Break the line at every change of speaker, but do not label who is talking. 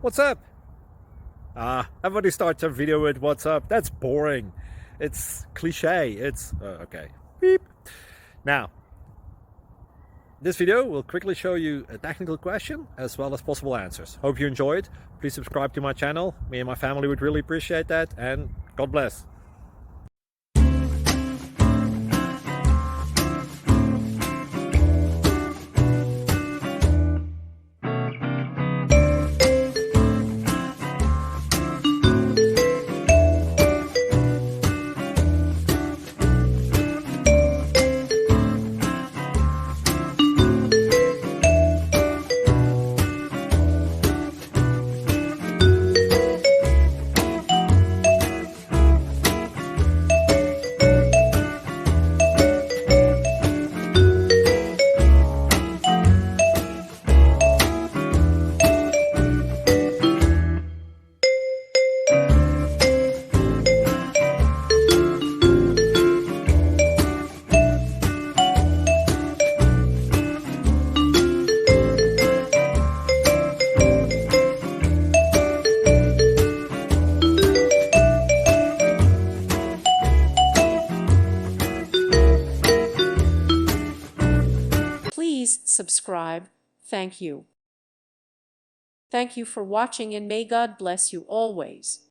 What's up? Everybody starts a video with what's up. That's boring. It's cliche. It's okay. Beep. Now, this video will quickly show you a technical question as well as possible answers. Hope you enjoyed. Please subscribe to my channel. Me and my family would really appreciate that, and God bless.
Please subscribe. Thank you. Thank you for watching, and may God bless you always.